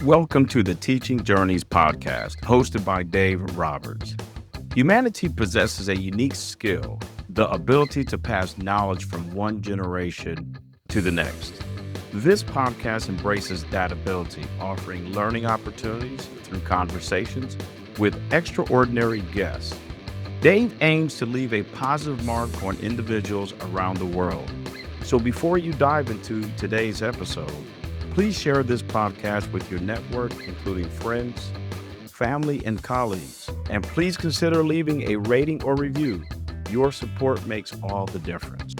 Welcome to the Teaching Journeys podcast, hosted by Dave Roberts. Humanity possesses a unique skill, the ability to pass knowledge from one generation to the next. This podcast embraces that ability, offering learning opportunities through conversations with extraordinary guests. Dave aims to leave a positive mark on individuals around the world. So before you dive into today's episode, please share this podcast with your network, including friends, family, and colleagues. And please consider leaving a rating or review. Your support makes all the difference.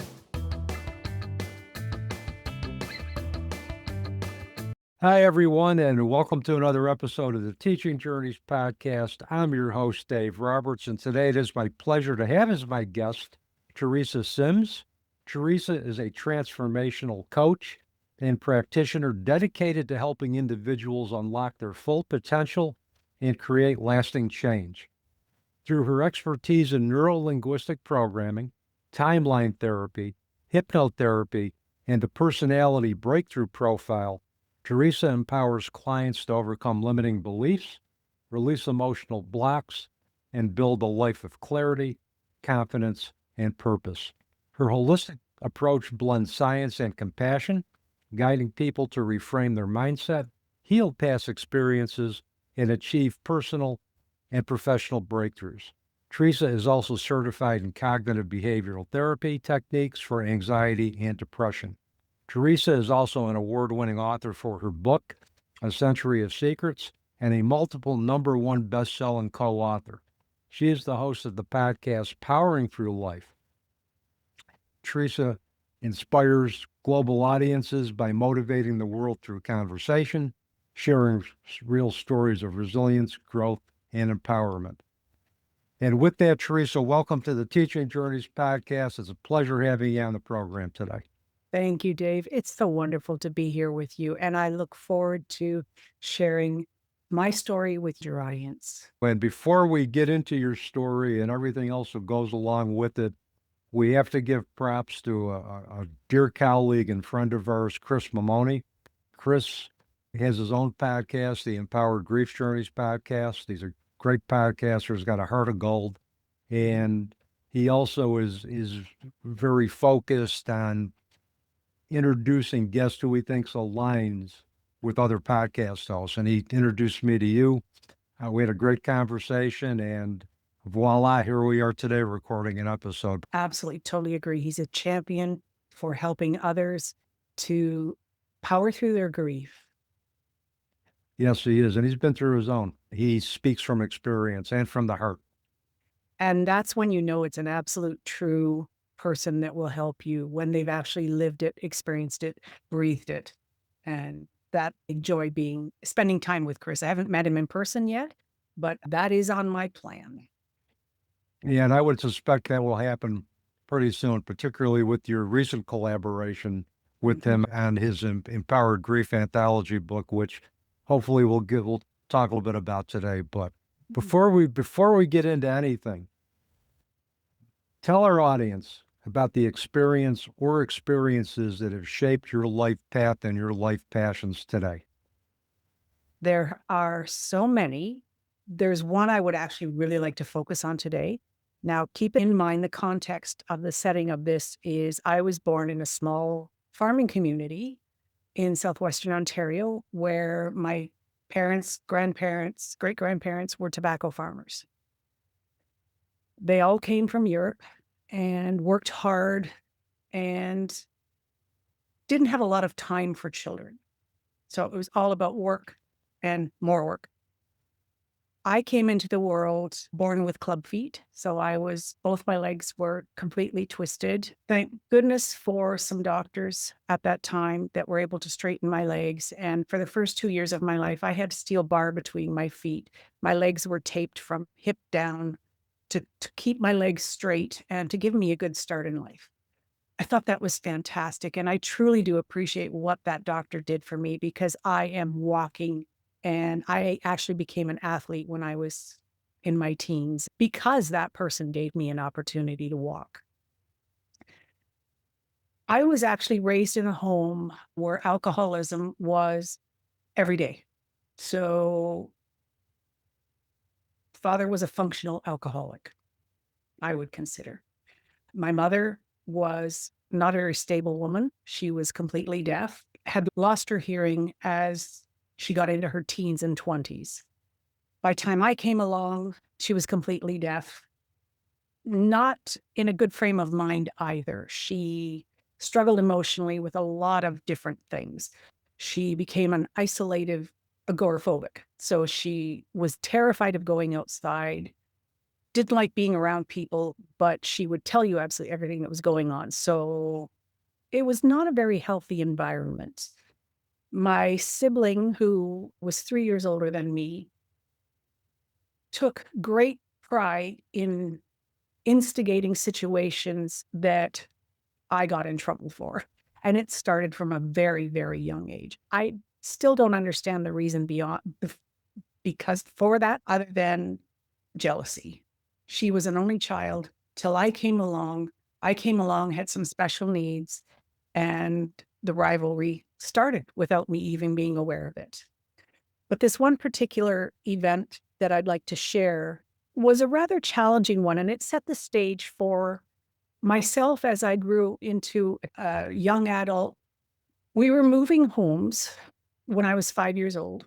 Hi, everyone, and welcome to another episode of the Teaching Journeys podcast. I'm your host, Dave Roberts, and today it is my pleasure to have as my guest Teresa Syms. Teresa is a transformational coach and practitioner dedicated to helping individuals unlock their full potential and create lasting change. Through her expertise in neuro-linguistic programming, timeline therapy, hypnotherapy, and the personality breakthrough profile, Teresa empowers clients to overcome limiting beliefs, release emotional blocks, and build a life of clarity, confidence, and purpose. Her holistic approach blends science and compassion, guiding people to reframe their mindset, heal past experiences, and achieve personal and professional breakthroughs. Teresa is also certified in cognitive behavioral therapy techniques for anxiety and depression. Teresa is also an award-winning author for her book, A Century of Secrets, and a multiple #1 best-selling co-author. She is the host of the podcast Powering Through Life. Teresa inspires global audiences by motivating the world through conversation, sharing real stories of resilience, growth, and empowerment. And with that, Teresa, welcome to the Teaching Journeys podcast. It's a pleasure having you on the program today. Thank you, Dave. It's so wonderful to be here with you, and I look forward to sharing my story with your audience. And before we get into your story and everything else that goes along with it, we have to give props to a dear colleague and friend of ours, Chris Mamoni. Chris has his own podcast, the Empowered Grief Journeys podcast. These are great podcasters, got a heart of gold. And he also is very focused on introducing guests who he thinks aligns with other podcast hosts. And he introduced me to you. We had a great conversation, and voila, here we are today recording an episode. Absolutely, totally agree. He's a champion for helping others to power through their grief. Yes, he is. And he's been through his own. He speaks from experience and from the heart. And that's when you know it's an absolute true person that will help you, when they've actually lived it, experienced it, breathed it. And that enjoy spending time with Chris. I haven't met him in person yet, but that is on my plan. Yeah, and I would suspect that will happen pretty soon, particularly with your recent collaboration with him and his Empowered Grief anthology book, which hopefully we'll talk a little bit about today. But before we get into anything, tell our audience about the experience or experiences that have shaped your life path and your life passions today. There are so many. There's one I would actually really like to focus on today. Now, keep in mind the context of the setting of this is I was born in a small farming community in southwestern Ontario where my parents, grandparents, great-grandparents were tobacco farmers. They all came from Europe and worked hard and didn't have a lot of time for children. So it was all about work and more work. I came into the world born with club feet. So both my legs were completely twisted. Thank goodness for some doctors at that time that were able to straighten my legs. And for the first 2 years of my life, I had a steel bar between my feet. My legs were taped from hip down to keep my legs straight and to give me a good start in life. I thought that was fantastic. And I truly do appreciate what that doctor did for me, because I am walking, and I actually became an athlete when I was in my teens because that person gave me an opportunity to walk. I was actually raised in a home where alcoholism was every day. So father was a functional alcoholic, I would consider. My mother was not a very stable woman. She was completely deaf, had lost her hearing as she got into her teens and 20s. By the time I came along, she was completely deaf, not in a good frame of mind either. She struggled emotionally with a lot of different things. She became an isolative agoraphobic. So she was terrified of going outside, didn't like being around people, but she would tell you absolutely everything that was going on. So it was not a very healthy environment. My sibling, who was 3 years older than me, took great pride in instigating situations that I got in trouble for. And it started from a very, very young age. I still don't understand the reason because for that, other than jealousy. She was an only child till I came along. I came along, had some special needs, and the rivalry started without me even being aware of it. But this one particular event that I'd like to share was a rather challenging one, and it set the stage for myself as I grew into a young adult. We were moving homes when I was 5 years old.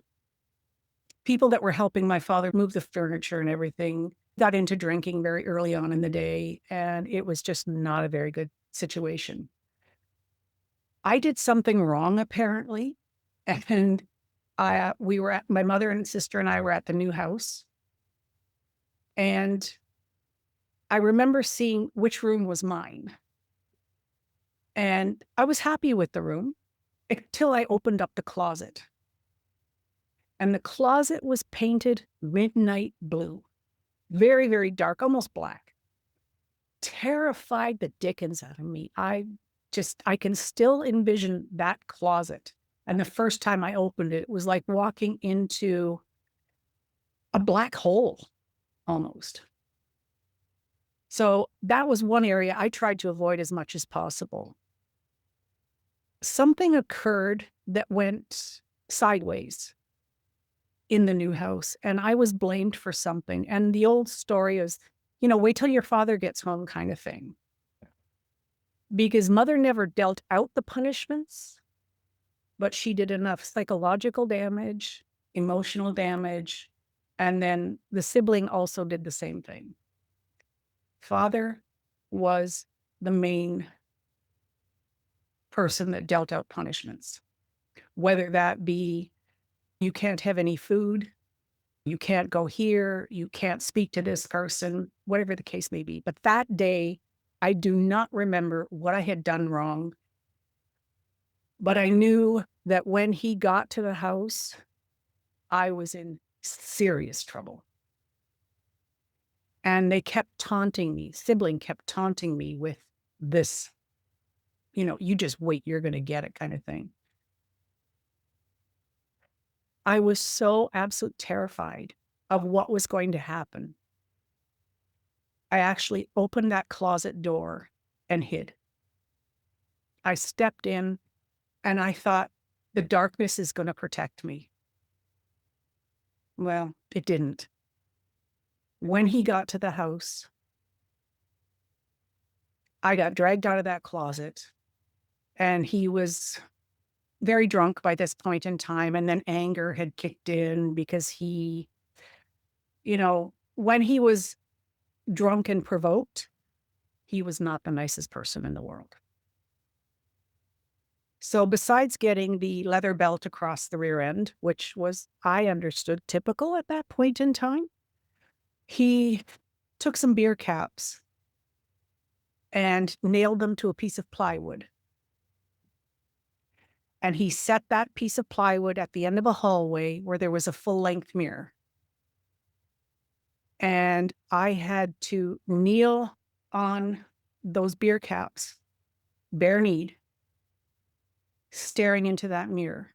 People that were helping my father move the furniture and everything got into drinking very early on in the day, and it was just not a very good situation. I did something wrong, apparently, and my mother and sister and I were at the new house, and I remember seeing which room was mine. And I was happy with the room until I opened up the closet. And the closet was painted midnight blue, very, very dark, almost black. Terrified the dickens out of me. I can still envision that closet. And the first time I opened it, it was like walking into a black hole almost. So that was one area I tried to avoid as much as possible. Something occurred that went sideways in the new house, and I was blamed for something. And the old story is, wait till your father gets home kind of thing. Because mother never dealt out the punishments, but she did enough psychological damage, emotional damage, and then the sibling also did the same thing. Father was the main person that dealt out punishments, whether that be you can't have any food, you can't go here, you can't speak to this person, whatever the case may be. But that day, I do not remember what I had done wrong, but I knew that when he got to the house, I was in serious trouble. And they kept taunting me, sibling kept taunting me with this, you just wait, you're going to get it kind of thing. I was so absolutely terrified of what was going to happen. I actually opened that closet door and hid. I stepped in and I thought the darkness is going to protect me. Well, it didn't. When he got to the house, I got dragged out of that closet, and he was very drunk by this point in time. And then anger had kicked in because he, when he was drunk and provoked, he was not the nicest person in the world. So besides getting the leather belt across the rear end, which was, I understood, typical at that point in time, he took some beer caps and nailed them to a piece of plywood. And he set that piece of plywood at the end of a hallway where there was a full-length mirror. And I had to kneel on those beer caps, bare-kneed, staring into that mirror.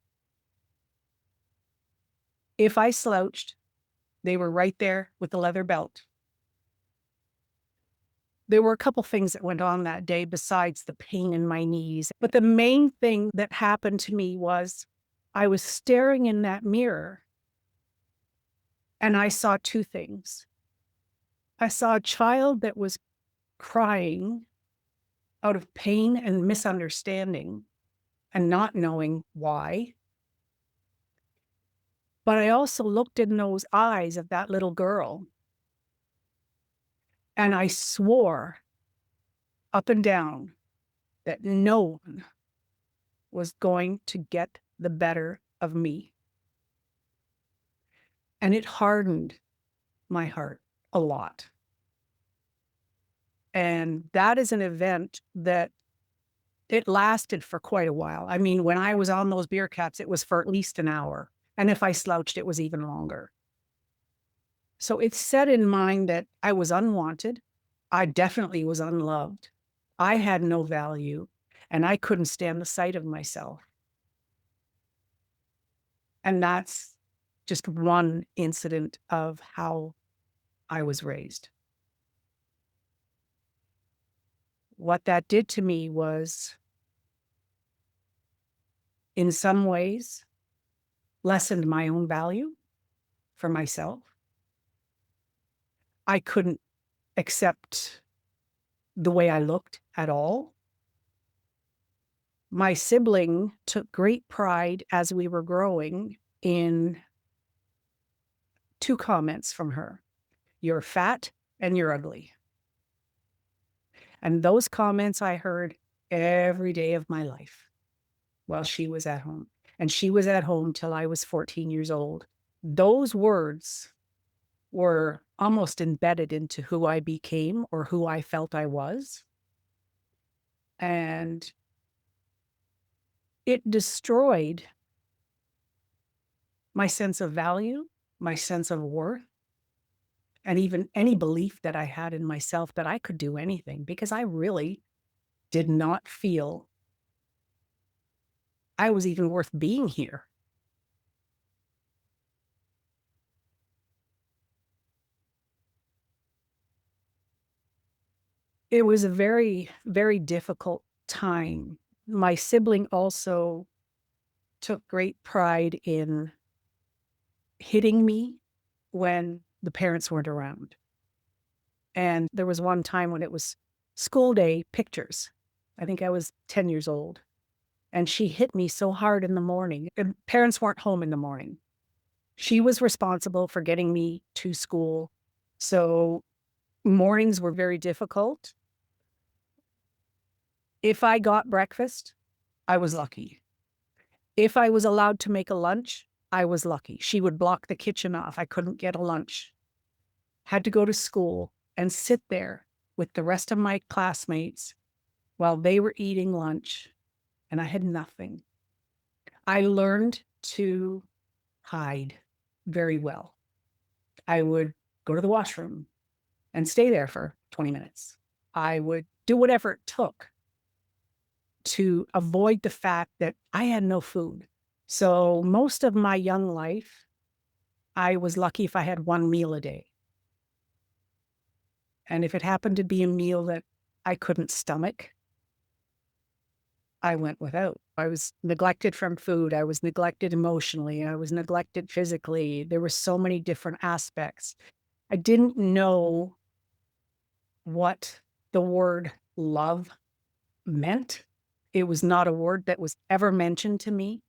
If I slouched, they were right there with the leather belt. There were a couple things that went on that day besides the pain in my knees. But the main thing that happened to me was I was staring in that mirror And I saw two things. I saw a child that was crying out of pain and misunderstanding and not knowing why. But I also looked in those eyes of that little girl and I swore up and down that no one was going to get the better of me. And it hardened my heart a lot. And that is an event that it lasted for quite a while. I mean, when I was on those beer caps, it was for at least an hour. And if I slouched, it was even longer. So it set in mind that I was unwanted. I definitely was unloved. I had no value, and I couldn't stand the sight of myself. And that's just one incident of how I was raised. What that did to me was, in some ways, lessened my own value for myself. I couldn't accept the way I looked at all. My sibling took great pride as we were growing in two comments from her. You're fat and you're ugly. And those comments I heard every day of my life while she was at home. And she was at home till I was 14 years old. Those words were almost embedded into who I became or who I felt I was. And it destroyed my sense of value, my sense of worth, and even any belief that I had in myself that I could do anything, because I really did not feel I was even worth being here. It was a very, very difficult time. My sibling also took great pride in hitting me when the parents weren't around. And there was one time when it was school day pictures. I think I was 10 years old. And she hit me so hard in the morning. And parents weren't home in the morning. She was responsible for getting me to school. So mornings were very difficult. If I got breakfast, I was lucky. If I was allowed to make a lunch, I was lucky. She would block the kitchen off. I couldn't get a lunch. Had to go to school and sit there with the rest of my classmates while they were eating lunch, and I had nothing. I learned to hide very well. I would go to the washroom and stay there for 20 minutes. I would do whatever it took to avoid the fact that I had no food. So most of my young life, I was lucky if I had one meal a day. And if it happened to be a meal that I couldn't stomach, I went without. I was neglected from food. I was neglected emotionally. I was neglected physically. There were so many different aspects. I didn't know what the word love meant. It was not a word that was ever mentioned to me.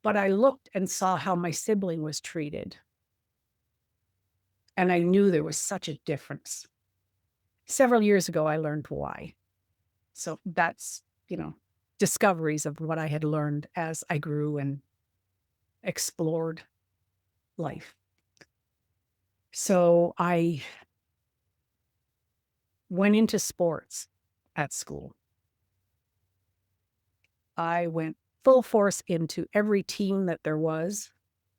But I looked and saw how my sibling was treated. And I knew there was such a difference. Several years ago, I learned why. So that's, discoveries of what I had learned as I grew and explored life. So I went into sports at school. I went full force into every team that there was.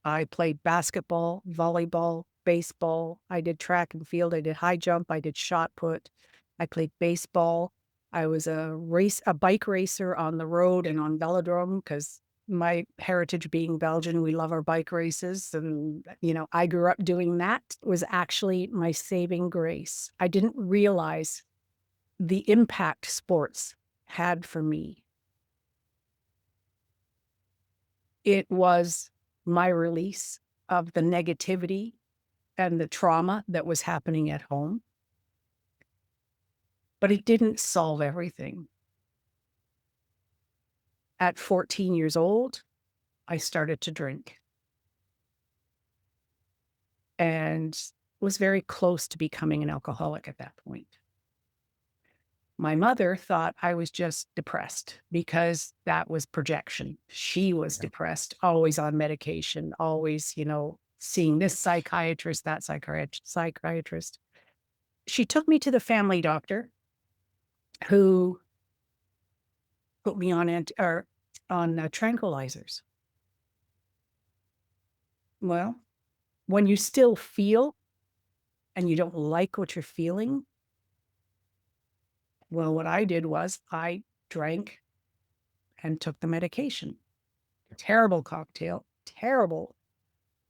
I played basketball, volleyball, baseball. I did track and field. I did high jump. I did shot put. I played baseball. I was a bike racer on the road and on velodrome, because my heritage being Belgian, we love our bike races. And, I grew up doing that. It was actually my saving grace. I didn't realize the impact sports had for me. It was my release of the negativity and the trauma that was happening at home. But it didn't solve everything. At 14 years old, I started to drink and was very close to becoming an alcoholic at that point. My mother thought I was just depressed because that was projection. She was depressed, always on medication, always, seeing this psychiatrist, that psychiatrist. She took me to the family doctor who put me on tranquilizers. Well, when you still feel and you don't like what you're feeling, well, what I did was I drank and took the medication. Terrible cocktail, terrible.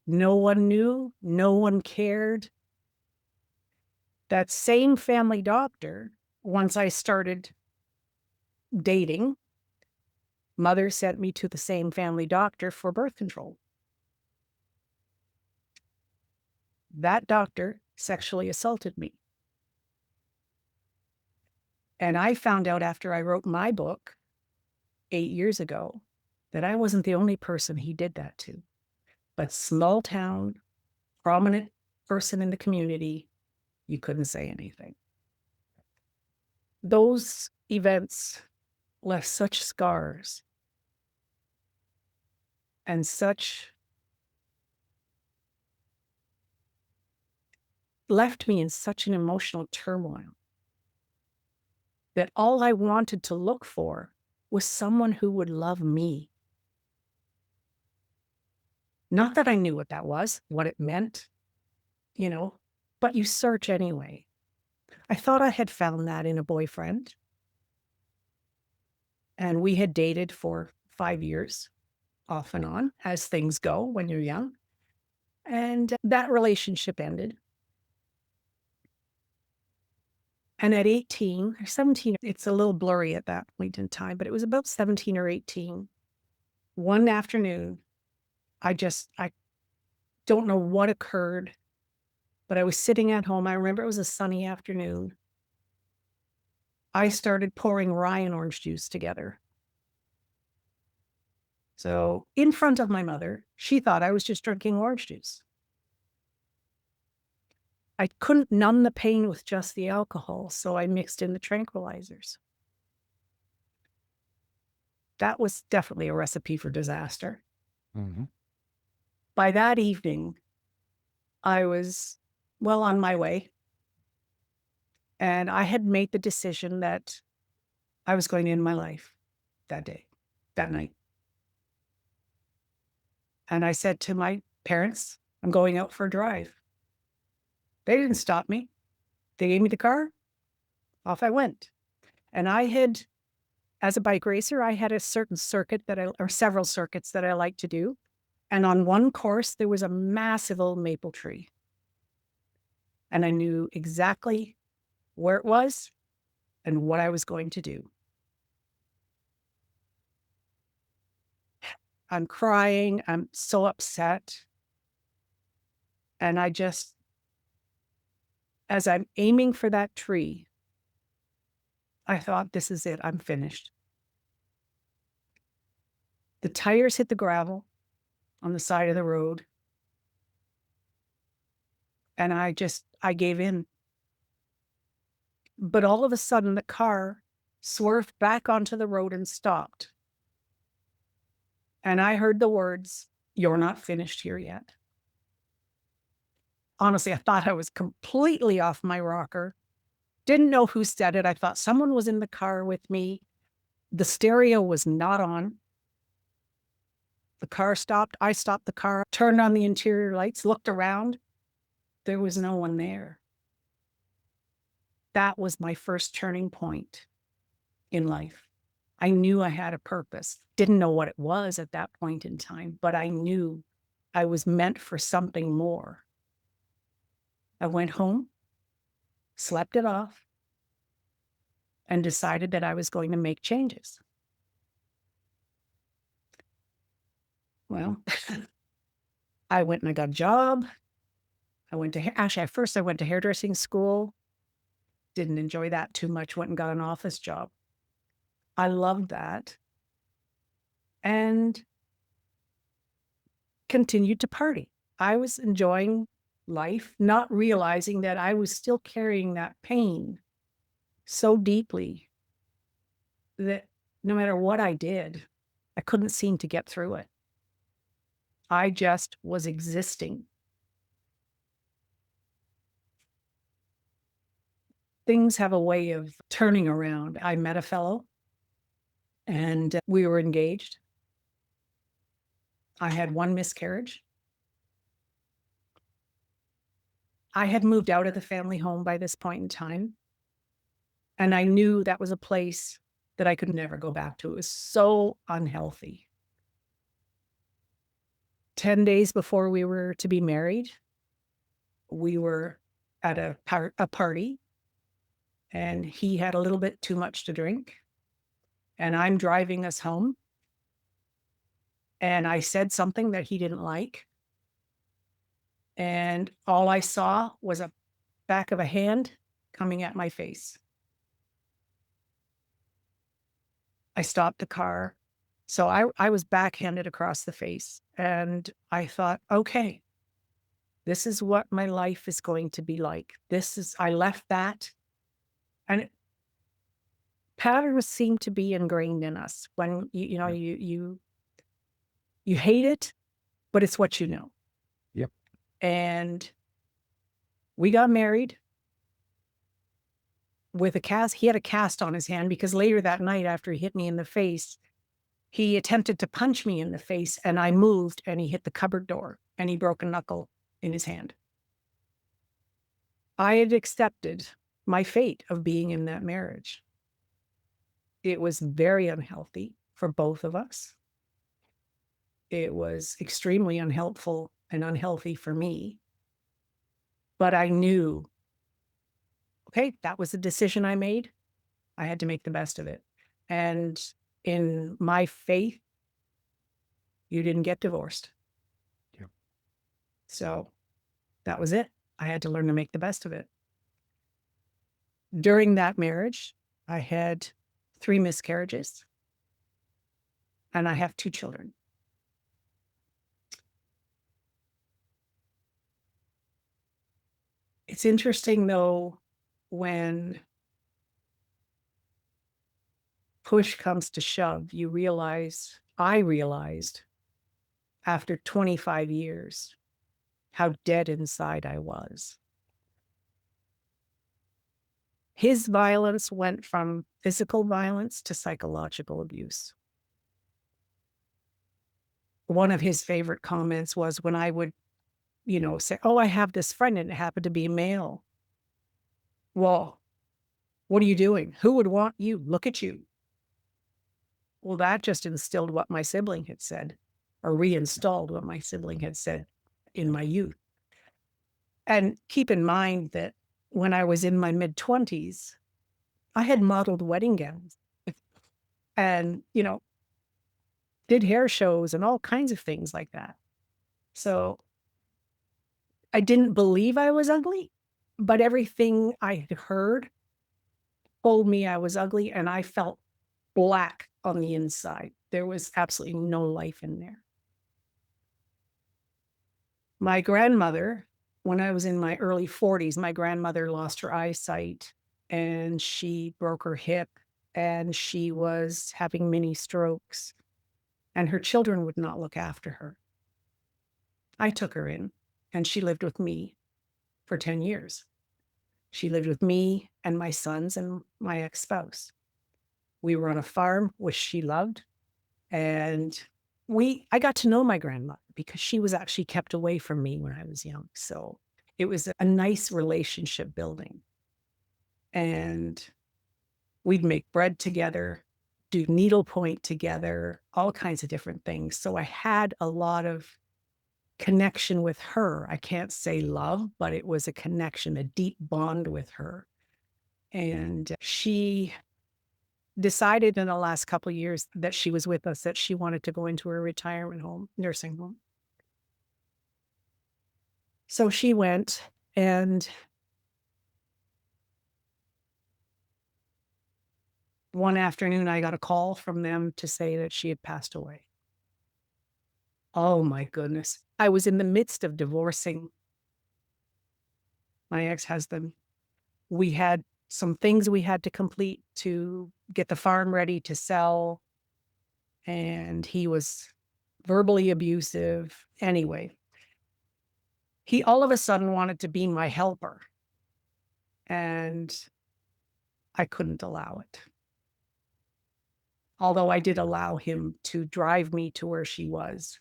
No one knew, no one cared. That same family doctor, once I started dating, mother sent me to the same family doctor for birth control. That doctor sexually assaulted me. And I found out after I wrote my book 8 years ago that I wasn't the only person he did that to. But small town, prominent person in the community, you couldn't say anything. Those events left such scars and left me in such an emotional turmoil that all I wanted to look for was someone who would love me. Not that I knew what that was, what it meant, but you search anyway. I thought I had found that in a boyfriend. And we had dated for 5 years, off and on, as things go when you're young. And that relationship ended. And at 18 or 17, it's a little blurry at that point in time, but it was about 17 or 18. One afternoon, I don't know what occurred, but I was sitting at home. I remember it was a sunny afternoon. I started pouring rye and orange juice together. So in front of my mother, she thought I was just drinking orange juice. I couldn't numb the pain with just the alcohol, so I mixed in the tranquilizers. That was definitely a recipe for disaster. Mm-hmm. By that evening, I was well on my way. And I had made the decision that I was going to end my life that night. And I said to my parents, I'm going out for a drive. They didn't stop me. They gave me the car. Off I went. And as a bike racer, I had a certain circuit or several circuits that I like to do. And on one course, there was a massive old maple tree. And I knew exactly where it was and what I was going to do. I'm crying. I'm so upset. And as I'm aiming for that tree, I thought, this is it. I'm finished. The tires hit the gravel on the side of the road. And I gave in. But all of a sudden, the car swerved back onto the road and stopped. And I heard the words, "You're not finished here yet." Honestly, I thought I was completely off my rocker. Didn't know who said it. I thought someone was in the car with me. The stereo was not on. The car stopped. I stopped the car, turned on the interior lights, looked around. There was no one there. That was my first turning point in life. I knew I had a purpose. Didn't know what it was at that point in time, but I knew I was meant for something more. I went home, slept it off, and decided that I was going to make changes. Well, I went and I got a job. At first I went to hairdressing school. Didn't enjoy that too much. Went and got an office job. I loved that. And continued to party. I was enjoying life, not realizing that I was still carrying that pain so deeply that no matter what I did, I couldn't seem to get through it. I just was existing. Things have a way of turning around. I met a fellow and we were engaged. I had one miscarriage. I had moved out of the family home by this point in time. And I knew that was a place that I could never go back to. It was so unhealthy. 10 days before we were to be married, we were at a party, and he had a little bit too much to drink. And I'm driving us home. And I said something that he didn't like. And all I saw was a back of a hand coming at my face. I stopped the car. So I was backhanded across the face. And I thought, okay, this is what my life is going to be like. I left that. And patterns seem to be ingrained in us when you hate it, but it's what you know. Yep. And we got married with a cast. He had a cast on his hand because later that night, after he hit me in the face, he attempted to punch me in the face, and I moved and he hit the cupboard door and he broke a knuckle in his hand. I had accepted my fate of being in that marriage. It was very unhealthy for both of us. It was extremely unhelpful and unhealthy for me. But I knew, okay, that was the decision I made. I had to make the best of it. And in my faith, you didn't get divorced. Yep. So that was it. I had to learn to make the best of it. During that marriage, I had 3 miscarriages, and I have 2 children. It's interesting, though, when push comes to shove, I realized after 25 years how dead inside I was. His violence went from physical violence to psychological abuse. One of his favorite comments was when I would, say, oh, I have this friend and it happened to be male. Well, what are you doing? Who would want you? Look at you. Well, that just instilled what my sibling had said, or reinstalled what my sibling had said in my youth. And keep in mind that when I was in my mid-20s, I had modeled wedding gowns and, did hair shows and all kinds of things like that. So I didn't believe I was ugly, but everything I had heard told me I was ugly, and I felt black on the inside. There was absolutely no life in there. My grandmother, when I was in my early 40s, my grandmother lost her eyesight and she broke her hip and she was having mini strokes, and her children would not look after her. I took her in and she lived with me for 10 years. She lived with me and my sons and my ex-spouse. We were on a farm, which she loved. And I got to know my grandmother because she was actually kept away from me when I was young. So it was a nice relationship building. And we'd make bread together, do needlepoint together, all kinds of different things. So I had a lot of connection with her. I can't say love, but it was a connection, a deep bond with her. And she decided in the last couple of years that she was with us that she wanted to go into a retirement home, nursing home. So she went, and one afternoon I got a call from them to say that she had passed away. Oh my goodness. I was in the midst of divorcing my ex-husband. We had some things we had to complete to get the farm ready to sell, and he was verbally abusive. Anyway, he all of a sudden wanted to be my helper, and I couldn't allow it. Although I did allow him to drive me to where she was.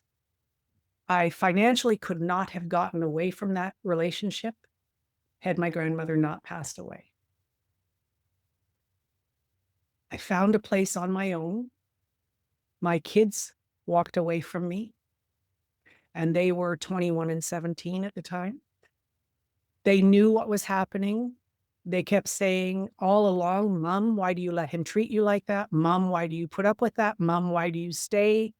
I financially could not have gotten away from that relationship had my grandmother not passed away. I found a place on my own. My kids walked away from me, and they were 21 and 17 at the time. They knew what was happening. They kept saying all along, "Mom, why do you let him treat you like that? Mom, why do you put up with that? Mom, why do you stay?"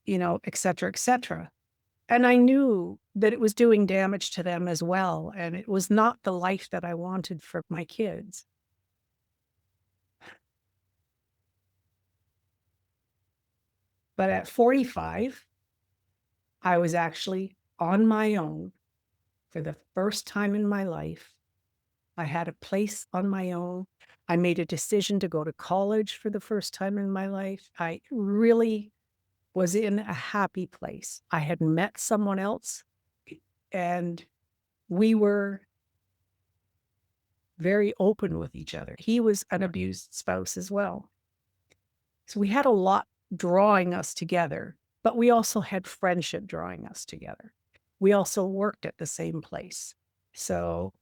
Et cetera, et cetera. And I knew that it was doing damage to them as well. And it was not the life that I wanted for my kids. But at 45, I was actually on my own for the first time in my life. I had a place on my own. I made a decision to go to college for the first time in my life. I really was in a happy place. I had met someone else, and we were very open with each other. He was an abused spouse as well. So we had a lot drawing us together, but we also had friendship drawing us together. We also worked at the same place. So,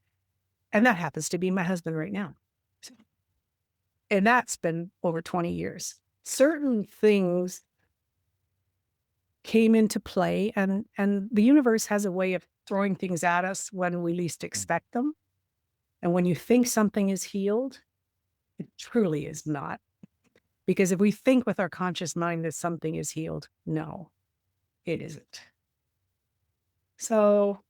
and that happens to be my husband right now. And that's been over 20 years. Certain things came into play, and the universe has a way of throwing things at us when we least expect them. And when you think something is healed, it truly is not. Because if we think with our conscious mind that something is healed, no, it isn't. So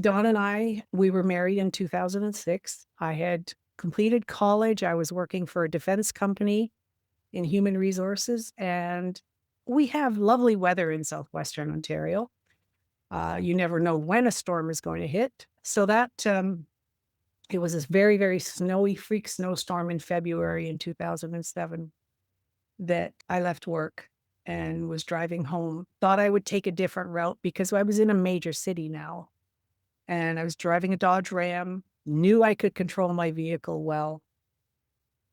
Dawn and I, we were married in 2006. I had completed college. I was working for a defense company in human resources, and we have lovely weather in southwestern Ontario. You never know when a storm is going to hit. So that it was this very, very snowy freak snowstorm in February in 2007 that I left work and was driving home. Thought I would take a different route because I was in a major city now. And I was driving a Dodge Ram, knew I could control my vehicle well.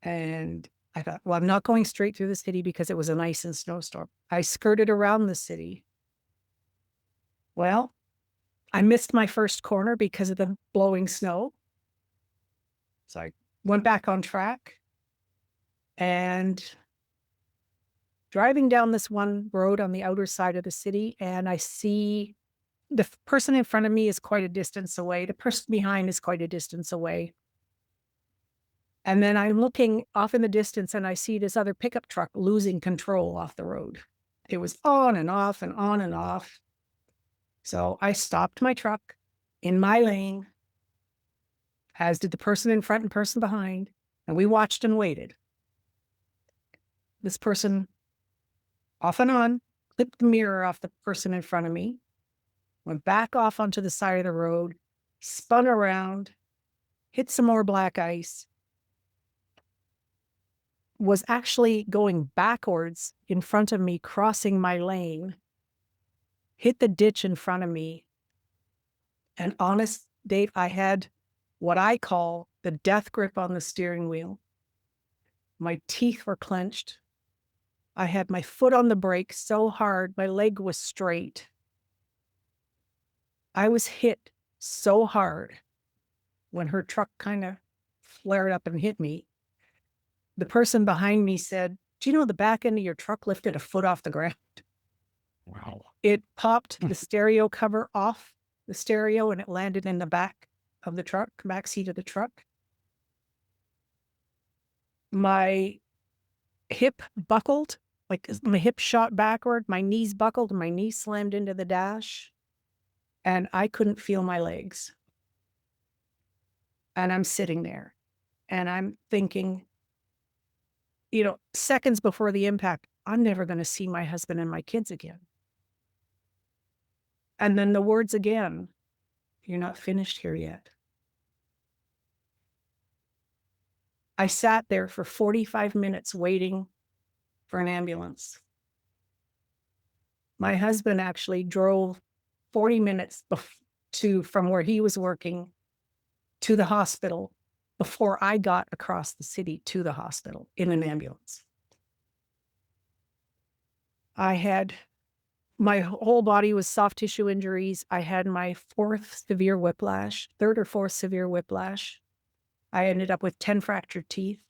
And I thought, well, I'm not going straight through the city because it was an ice and snowstorm. I skirted around the city. Well, I missed my first corner because of the blowing snow. So I went back on track, and driving down this one road on the outer side of the city, and I see the person in front of me is quite a distance away. The person behind is quite a distance away. And then I'm looking off in the distance, and I see this other pickup truck losing control off the road. It was on and off and on and off. So I stopped my truck in my lane, as did the person in front and person behind, and we watched and waited. This person, off and on, clipped the mirror off the person in front of me, went back off onto the side of the road, spun around, hit some more black ice, was actually going backwards in front of me, crossing my lane, hit the ditch in front of me. And honest, Dave, I had what I call the death grip on the steering wheel. My teeth were clenched. I had my foot on the brake so hard, my leg was straight. I was hit so hard when her truck kind of flared up and hit me. The person behind me said, "Do you know the back end of your truck lifted a foot off the ground?" Wow. It popped the stereo cover off the stereo, and it landed in the back of the truck, back seat of the truck. My hip buckled, like my hip shot backward, my knees buckled, and my knee slammed into the dash. and I couldn't feel my legs. And I'm sitting there and I'm thinking, seconds before the impact, I'm never going to see my husband and my kids again. And then the words again, you're not finished here yet. I sat there for 45 minutes waiting for an ambulance. My husband actually drove 40 minutes from where he was working to the hospital before I got across the city to the hospital in an ambulance. My whole body was soft tissue injuries. I had my third or fourth severe whiplash. I ended up with 10 fractured teeth.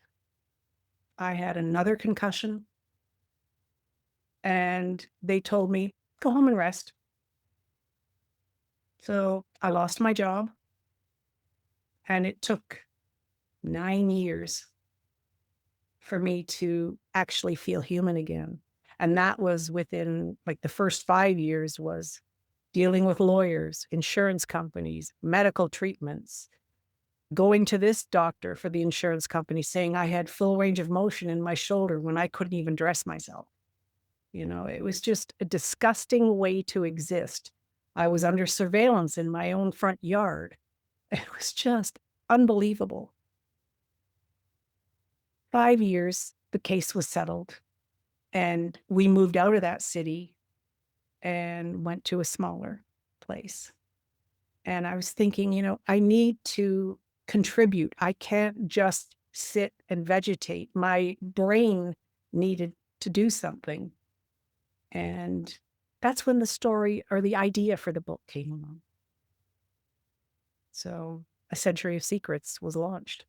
I had another concussion. And they told me, go home and rest. So I lost my job. And it took 9 years for me to actually feel human again. And that was within, the first 5 years was dealing with lawyers, insurance companies, medical treatments, going to this doctor for the insurance company saying I had full range of motion in my shoulder when I couldn't even dress myself. It was just a disgusting way to exist. I was under surveillance in my own front yard. It was just unbelievable. 5 years, the case was settled. And we moved out of that city and went to a smaller place. And I was thinking, I need to contribute. I can't just sit and vegetate. My brain needed to do something. And that's when the story or the idea for the book came along. So A Century of Secrets was launched.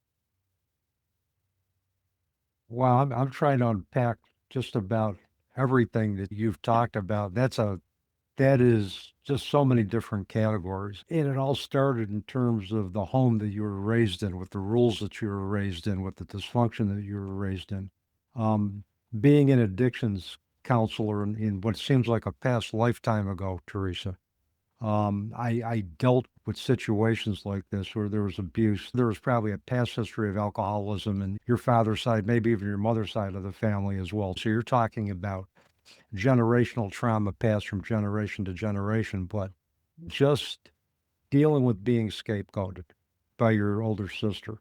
Well, I'm trying to unpack just about everything that you've talked about. That is just so many different categories. And it all started in terms of the home that you were raised in, with the rules that you were raised in, with the dysfunction that you were raised in. Being an addictions counselor in what seems like a past lifetime ago, Teresa, I dealt with situations like this where there was abuse. There was probably a past history of alcoholism in your father's side, maybe even your mother's side of the family as well. So you're talking about generational trauma passed from generation to generation, but just dealing with being scapegoated by your older sister,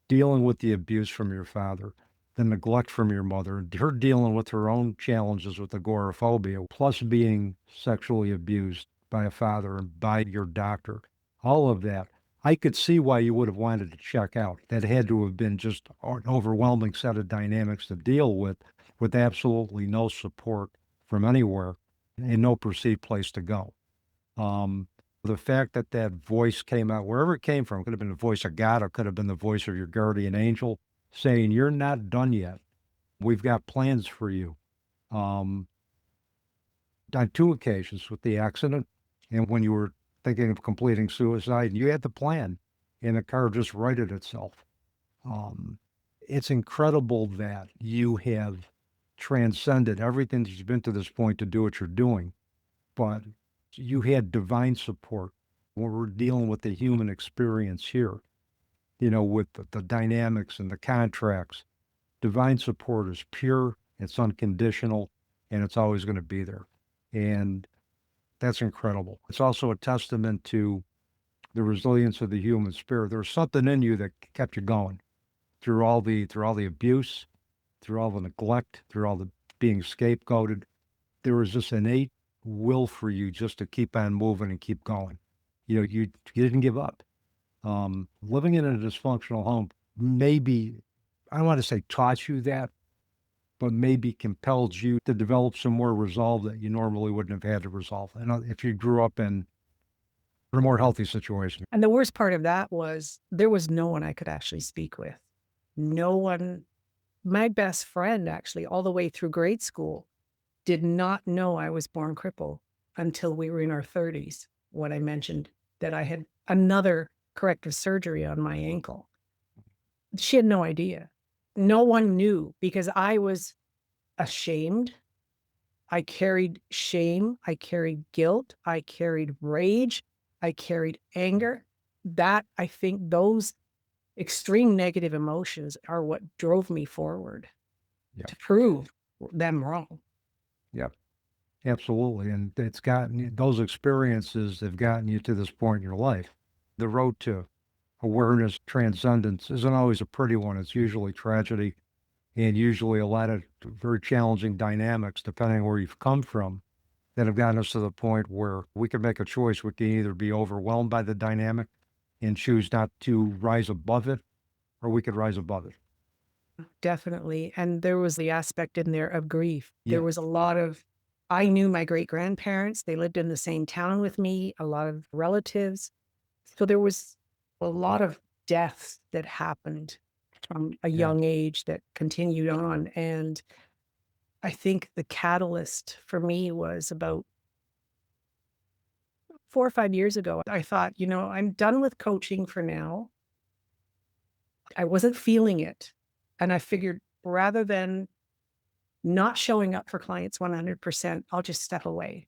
dealing with the abuse from your father, the neglect from your mother, her dealing with her own challenges with agoraphobia, plus being sexually abused by a father and by your doctor, all of that. I could see why you would have wanted to check out. That had to have been just an overwhelming set of dynamics to deal with absolutely no support from anywhere and no perceived place to go. The fact that that voice came out, wherever it came from, could have been the voice of God, or could have been the voice of your guardian angel saying, you're not done yet. We've got plans for you. On 2 occasions with the accident and when you were thinking of completing suicide, you had the plan and the car just righted itself. It's incredible that you have transcended everything that you've been to this point to do what you're doing, but you had divine support when we're dealing with the human experience here, with the dynamics and the contracts. Divine support is pure, it's unconditional, and it's always going to be there. And that's incredible. It's also a testament to the resilience of the human spirit. There was something in you that kept you going through all the abuse, through all the neglect, through all the being scapegoated. There was this innate will for you just to keep on moving and keep going. You didn't give up. Living in a dysfunctional home maybe, I don't want to say taught you that, but maybe compelled you to develop some more resolve that you normally wouldn't have had to resolve. And if you grew up in a more healthy situation. And the worst part of that was there was no one I could actually speak with. No one. My best friend, actually, all the way through grade school, did not know I was born crippled until we were in our 30s, when I mentioned that I had another corrective surgery on my ankle. She had no idea. No one knew because I was ashamed. I carried shame. I carried guilt. I carried rage. I carried anger. I think those extreme negative emotions are what drove me forward Yep. to prove them wrong. Yep. Absolutely. And it's gotten those experiences have gotten you to this point in your life. The road to awareness, transcendence isn't always a pretty one. It's usually tragedy and usually a lot of very challenging dynamics, depending on where you've come from, that have gotten us to the point where we can make a choice. We can either be overwhelmed by the dynamic and choose not to rise above it, or we could rise above it. Definitely. And there was the aspect in there of grief. Yeah. There was a lot of, I knew my great grandparents, they lived in the same town with me, a lot of relatives. So there was a lot of deaths that happened from a Yeah. young age that continued on. And I think the catalyst for me was about 4 or 5 years ago. I thought, I'm done with coaching for now. I wasn't feeling it. And I figured rather than not showing up for clients 100%, I'll just step away.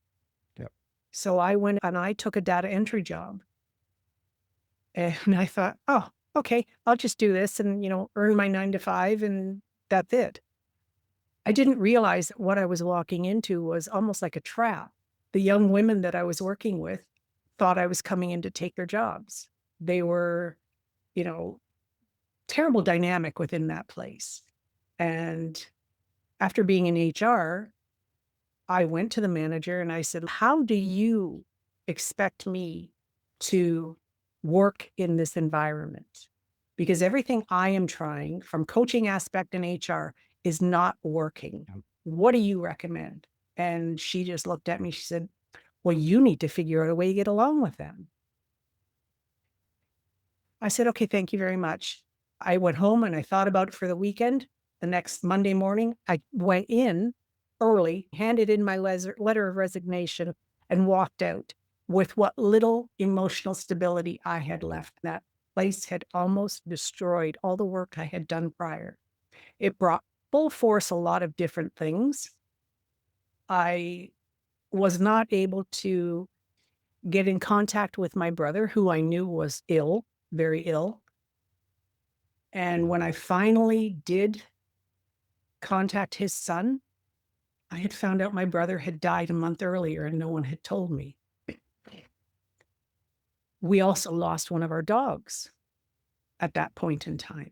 Yep. So I went and I took a data entry job. And I thought, oh, okay, I'll just do this and, earn my 9 to 5 and that's it. I didn't realize that what I was walking into was almost like a trap. The young women that I was working with thought I was coming in to take their jobs. They were, terrible dynamic within that place. And after being in HR, I went to the manager and I said, how do you expect me to work in this environment? Because everything I am trying from coaching aspect in HR is not working. What do you recommend? And she just looked at me. She said, well, you need to figure out a way to get along with them. I said, okay, thank you very much. I went home and I thought about it for the weekend. The next Monday morning, I went in early, handed in my letter of resignation, and walked out with what little emotional stability I had left. That place had almost destroyed all the work I had done prior. It brought full force a lot of different things. I was not able to get in contact with my brother, who I knew was ill, very ill. And when I finally did contact his son, I had found out my brother had died a month earlier and no one had told me. We also lost one of our dogs at that point in time.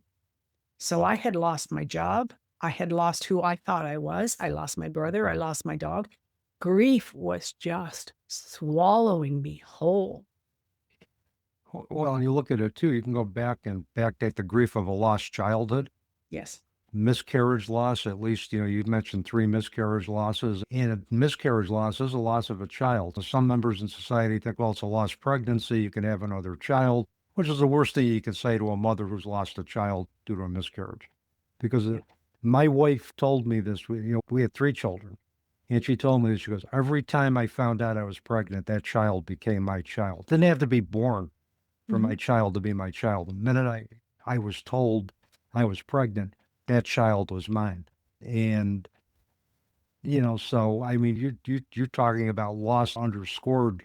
So I had lost my job. I had lost who I thought I was. I lost my brother. I lost my dog. Grief was just swallowing me whole. Well, and you look at it too, you can go back and backdate the grief of a lost childhood. Yes. Miscarriage loss, at least, you'd mentioned 3 miscarriage losses. And a miscarriage loss is a loss of a child. Some members in society think, well, it's a lost pregnancy. You can have another child, which is the worst thing you can say to a mother who's lost a child due to a miscarriage. Because my wife told me this, we had 3 children. And she told me this, she goes, every time I found out I was pregnant, that child became my child. Didn't have to be born for my child to be my child. The minute I was told I was pregnant, that child was mine. And, so, I mean, you're talking about loss underscored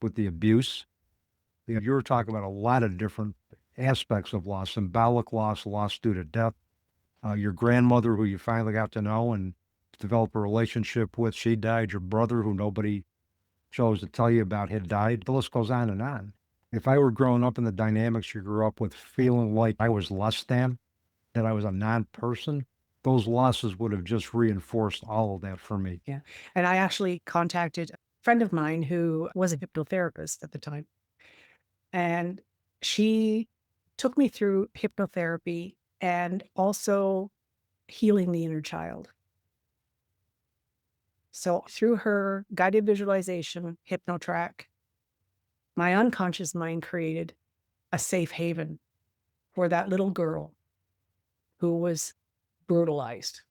with the abuse. You're talking about a lot of different aspects of loss, symbolic loss due to death. Your grandmother, who you finally got to know and develop a relationship with, she died. Your brother, who nobody chose to tell you about, had died. The list goes on and on. If I were growing up in the dynamics you grew up with, feeling like I was less than, that I was a non-person, those losses would have just reinforced all of that for me. Yeah. And I actually contacted a friend of mine who was a hypnotherapist at the time. And she took me through hypnotherapy and also healing the inner child. So through her guided visualization, HypnoTrack, my unconscious mind created a safe haven for that little girl who was brutalized.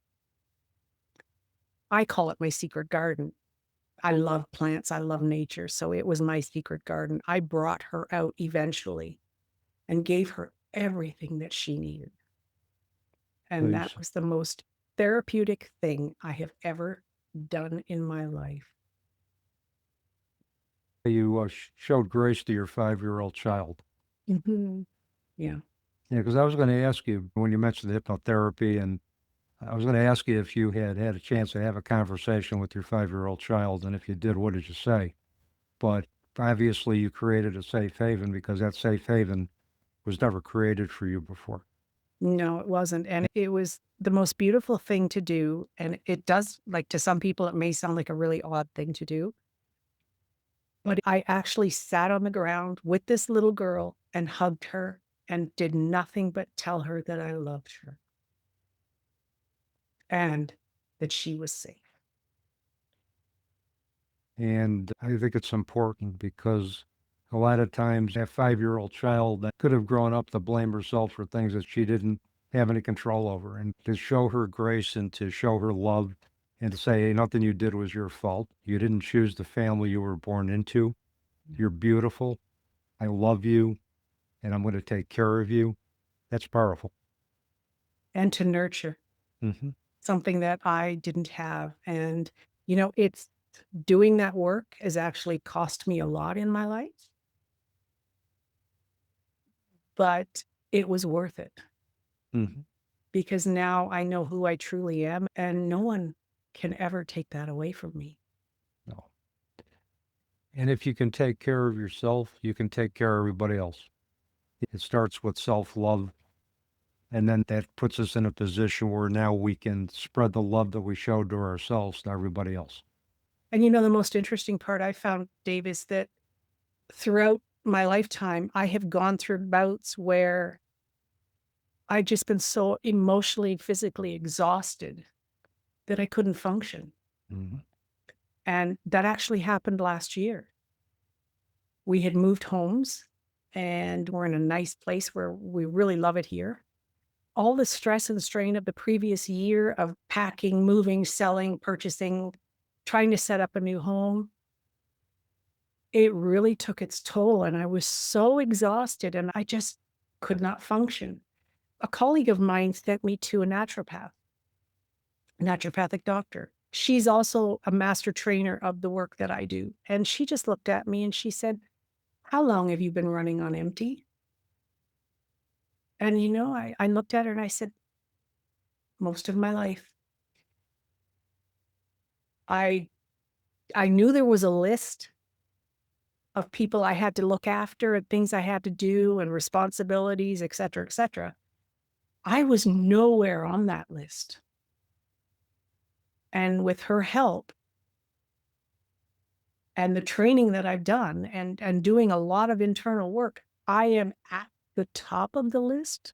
I call it my secret garden. I love plants. I love nature. So it was my secret garden. I brought her out eventually and gave her everything that she needed. And that was the most therapeutic thing I have ever done in my life. You showed grace to your 5-year-old child. Hmm. Yeah. Yeah, because I was going to ask you when you mentioned the hypnotherapy, and I was going to ask you if you had had a chance to have a conversation with your 5-year-old child, and if you did, what did you say? But obviously, you created a safe haven because that safe haven was never created for you before. No, it wasn't. And it was the most beautiful thing to do. And it does, like, to some people, it may sound like a really odd thing to do. But I actually sat on the ground with this little girl and hugged her and did nothing but tell her that I loved her and that she was safe. And I think it's important because a lot of times that 5-year-old child that could have grown up to blame herself for things that she didn't have any control over, and to show her grace and to show her love and to say, hey, nothing you did was your fault. You didn't choose the family you were born into. You're beautiful. I love you, and I'm going to take care of you. That's powerful. And to nurture Mm-hmm. something that I didn't have. And, it's doing that work has actually cost me a lot in my life, but it was worth it Mm-hmm. because now I know who I truly am and no one can ever take that away from me. No. And if you can take care of yourself, you can take care of everybody else. It starts with self-love. And then that puts us in a position where now we can spread the love that we showed to ourselves to everybody else. And the most interesting part I found, Dave, is that throughout my lifetime, I have gone through bouts where I've just been so emotionally, physically exhausted that I couldn't function. Mm-hmm. And that actually happened last year. We had moved homes and we're in a nice place where we really love it here. All the stress and strain of the previous year of packing, moving, selling, purchasing, trying to set up a new home, it really took its toll. And I was so exhausted and I just could not function. A colleague of mine sent me to a naturopathic doctor. She's also a master trainer of the work that I do. And she just looked at me and she said, how long have you been running on empty? And, I looked at her and I said, most of my life. I knew there was a list of people I had to look after and things I had to do and responsibilities, et cetera, et cetera. I was nowhere on that list. And with her help and the training that I've done and doing a lot of internal work, I am at the top of the list.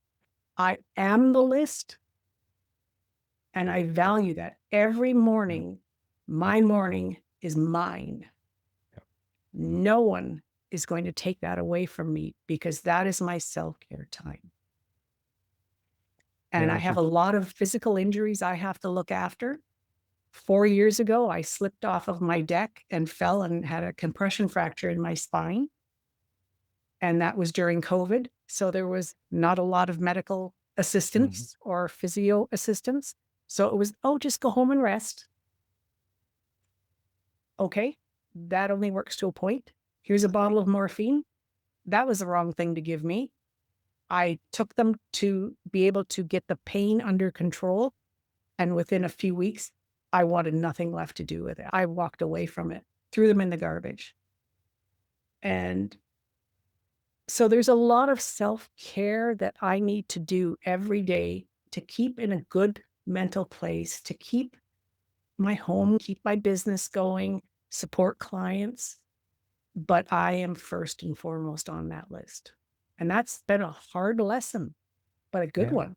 I am the list. And I value that. Every morning, my morning is mine. No one is going to take that away from me because that is my self-care time. And I have a lot of physical injuries I have to look after. 4 years ago, I slipped off of my deck and fell and had a compression fracture in my spine. And that was during COVID. So there was not a lot of medical assistance or physio assistance. So it was, just go home and rest. Okay, that only works to a point. Here's a bottle of morphine. That was the wrong thing to give me. I took them to be able to get the pain under control. And within a few weeks, I wanted nothing left to do with it. I walked away from it, threw them in the garbage. And so there's a lot of self-care that I need to do every day to keep in a good mental place, to keep my home, keep my business going, support clients. But I am first and foremost on that list. And that's been a hard lesson, but a good one.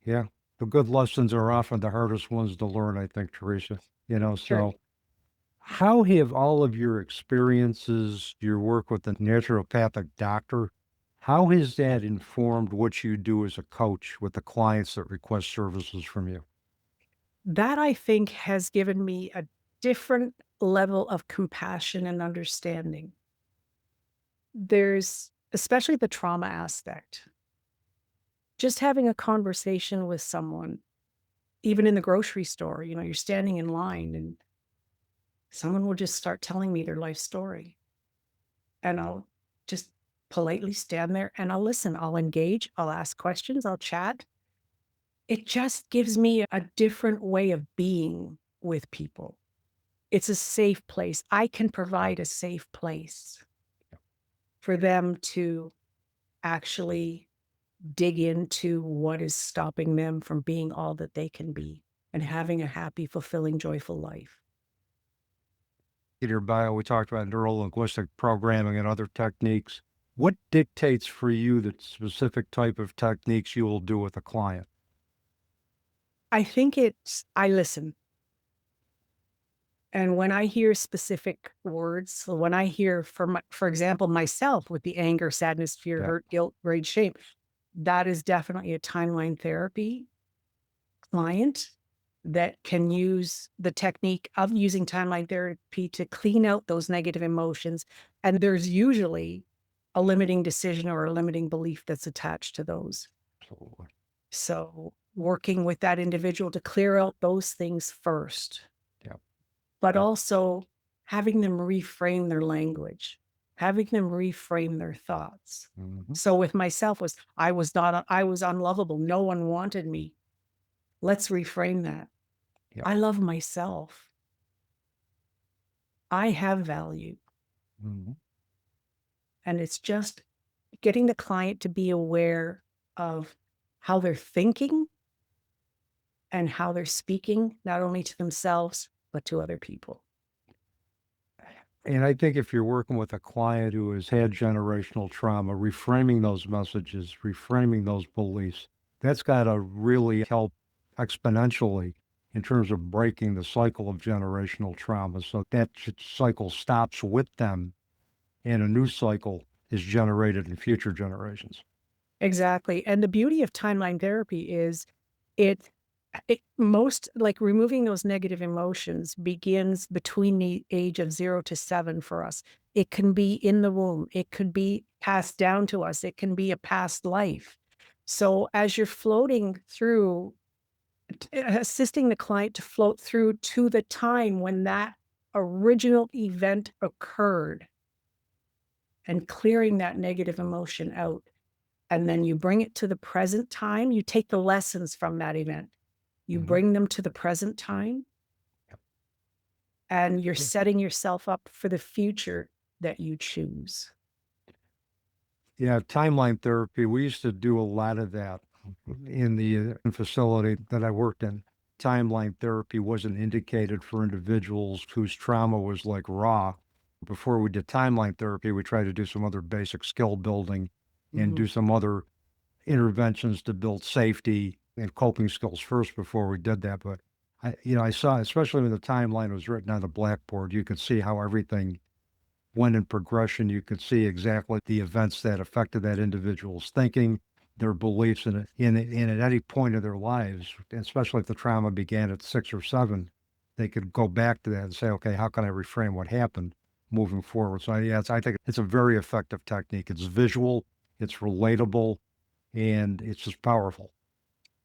Yeah. The good lessons are often the hardest ones to learn, I think, Teresa. Sure. So how have all of your experiences, your work with the naturopathic doctor, how has that informed what you do as a coach with the clients that request services from you? That I think has given me a different level of compassion and understanding. There's especially the trauma aspect. Just having a conversation with someone, even in the grocery store, you're standing in line and someone will just start telling me their life story. and I'll just politely stand there and I'll listen. I'll engage. I'll ask questions. I'll chat. It just gives me a different way of being with people. It's a safe place. I can provide a safe place for them to actually dig into what is stopping them from being all that they can be and having a happy, fulfilling, joyful life. In your bio, we talked about neuro-linguistic programming and other techniques. What dictates for you the specific type of techniques you will do with a client? I think I listen. And when I hear specific words, so when I hear, for example, myself with the anger, sadness, fear, Yeah. hurt, guilt, rage, shame, that is definitely a timeline therapy client that can use the technique of using timeline therapy to clean out those negative emotions. And there's usually a limiting decision or a limiting belief that's attached to those. Absolutely. So working with that individual to clear out those things first. Yep. But also having them reframe their language, having them reframe their thoughts. Mhm. So with myself I was unlovable. No one wanted me. Let's reframe that. Yep. I love myself. I have value. Mhm. And it's just getting the client to be aware of how they're thinking and how they're speaking, not only to themselves, but to other people. And I think if you're working with a client who has had generational trauma, reframing those messages, reframing those beliefs, that's got to really help exponentially in terms of breaking the cycle of generational trauma. So that cycle stops with them and a new cycle is generated in future generations. Exactly. And the beauty of timeline therapy is it most like removing those negative emotions begins between the age of 0 to 7 for us. It can be in the womb. It could be passed down to us. It can be a past life. So as you're floating through, assisting the client to float through to the time when that original event occurred and clearing that negative emotion out. And then you bring it to the present time. You take the lessons from that event. You Mhm. bring them to the present time. Yep. And you're Yeah. setting yourself up for the future that you choose. Yeah, timeline therapy, we used to do a lot of that in the facility that I worked in. Timeline therapy wasn't indicated for individuals whose trauma was like raw. Before we did timeline therapy, we tried to do some other basic skill building and do some other interventions to build safety and coping skills first before we did that. But I saw, especially when the timeline was written on the blackboard, you could see how everything went in progression. You could see exactly the events that affected that individual's thinking, their beliefs in at any point of their lives, especially if the trauma began at 6 or 7, they could go back to that and say, okay, how can I reframe what happened moving forward? So yeah, I think it's a very effective technique. It's visual, it's relatable, and it's just powerful.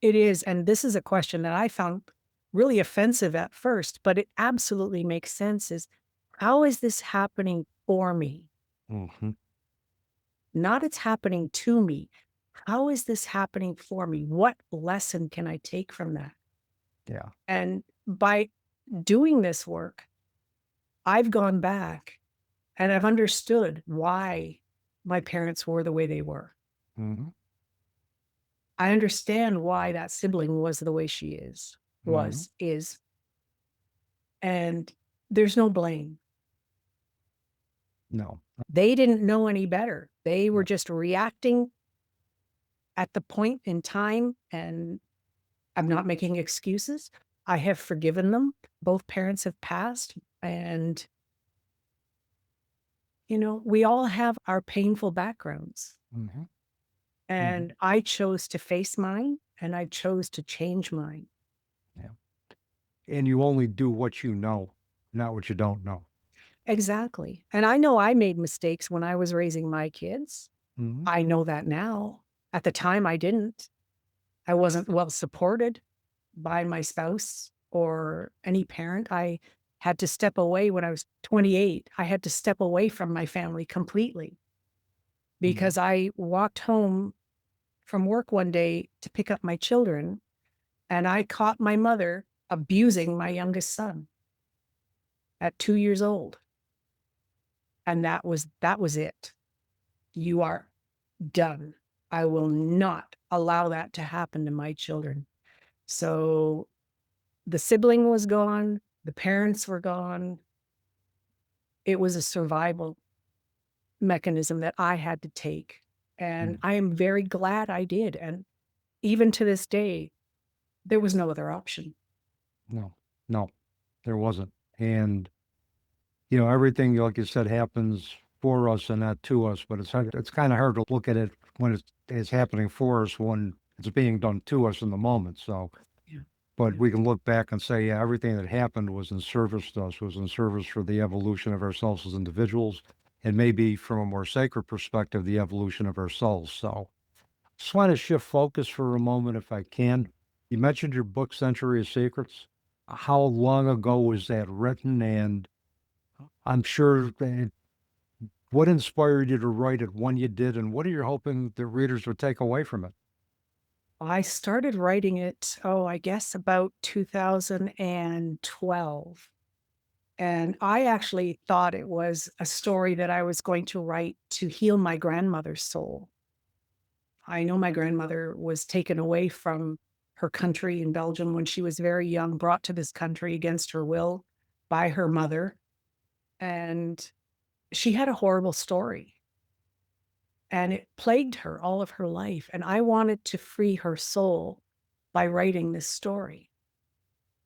It is. And this is a question that I found really offensive at first, but it absolutely makes sense is how is this happening for me? Mm-hmm. Not it's happening to me. How is this happening for me? What lesson can I take from that? Yeah. And by doing this work, I've gone back and I've understood why my parents were the way they were. Mm-hmm. I understand why that sibling was the way she is, is, and there's no blame. No. They didn't know any better. They were Yep. just reacting at the point in time, and I'm not making excuses. I have forgiven them. Both parents have passed, and we all have our painful backgrounds. Mm-hmm. And I chose to face mine and I chose to change mine. Yeah. And you only do what you know, not what you don't know. Exactly. And I know I made mistakes when I was raising my kids. Mm-hmm. I know that now. At the time, I didn't. I wasn't well supported by my spouse or any parent. had to step away when I was 28. I had to step away from my family completely because I walked home from work one day to pick up my children, and I caught my mother abusing my youngest son at 2 years old. And that was it. You are done. I will not allow that to happen to my children. So the sibling was gone. The parents were gone. It was a survival mechanism that I had to take. And I am very glad I did. And even to this day, there was no other option. No, there wasn't. And, everything, like you said, happens for us and not to us, but it's kind of hard to look at it when it's happening for us when it's being done to us in the moment. So, Yeah. but we can look back and say, yeah, everything that happened was in service to us, was in service for the evolution of ourselves as individuals, and maybe from a more sacred perspective, the evolution of ourselves. So, just want to shift focus for a moment, if I can. You mentioned your book, Century of Secrets. How long ago was that written? And I'm sure what inspired you to write it when you did, and what are you hoping the readers would take away from it? I started writing it, I guess about 2012. And I actually thought it was a story that I was going to write to heal my grandmother's soul. I know my grandmother was taken away from her country in Belgium when she was very young, brought to this country against her will by her mother. And she had a horrible story. And it plagued her all of her life. And I wanted to free her soul by writing this story.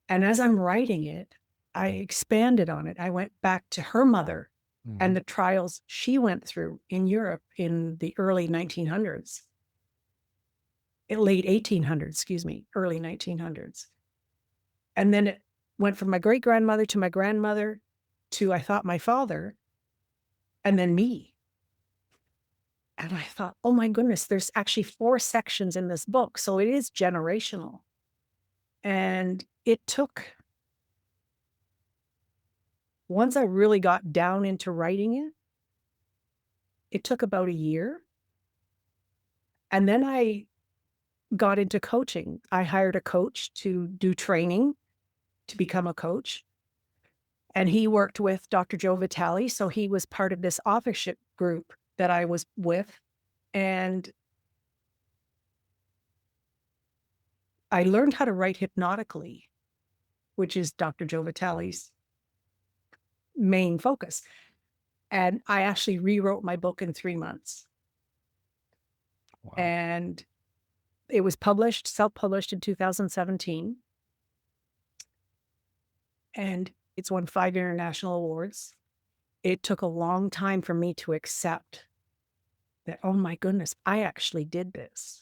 And as I'm writing it, I expanded on it. I went back to her mother and the trials she went through in Europe in the early 1900s. Late 1800s, early 1900s. And then it went from my great-grandmother to my grandmother to, I thought, my father, and then me. And I thought, oh my goodness, there's actually 4 sections in this book. So it is generational. And it took, once I really got down into writing it, it took about a year. And then I got into coaching. I hired a coach to do training to become a coach. And he worked with Dr. Joe Vitale. So he was part of this authorship group that I was with. And I learned how to write hypnotically, which is Dr. Joe Vitale's main focus. And I actually rewrote my book in 3 months. Wow. And it was self-published in 2017. And it's won 5 international awards. It took a long time for me to accept that, oh my goodness, I actually did this.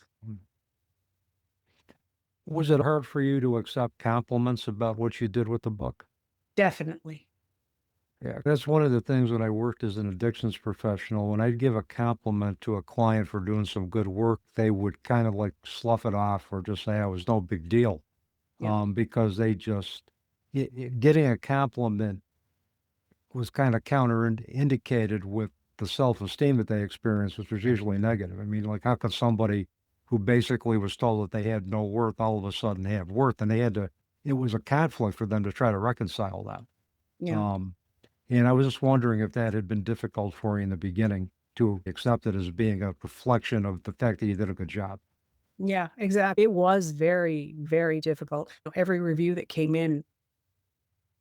Was it hard for you to accept compliments about what you did with the book? Definitely. Yeah, that's one of the things when I worked as an addictions professional. When I'd give a compliment to a client for doing some good work, they would kind of like slough it off or just say, it was no big deal. Yeah. Because they just, getting a compliment was kind of indicated with the self-esteem that they experienced, which was usually negative. I mean, like, how could somebody who basically was told that they had no worth all of a sudden have worth? And it was a conflict for them to try to reconcile that. Yeah. And I was just wondering if that had been difficult for you in the beginning to accept it as being a reflection of the fact that you did a good job. Yeah, exactly. It was very, very difficult. Every review that came in,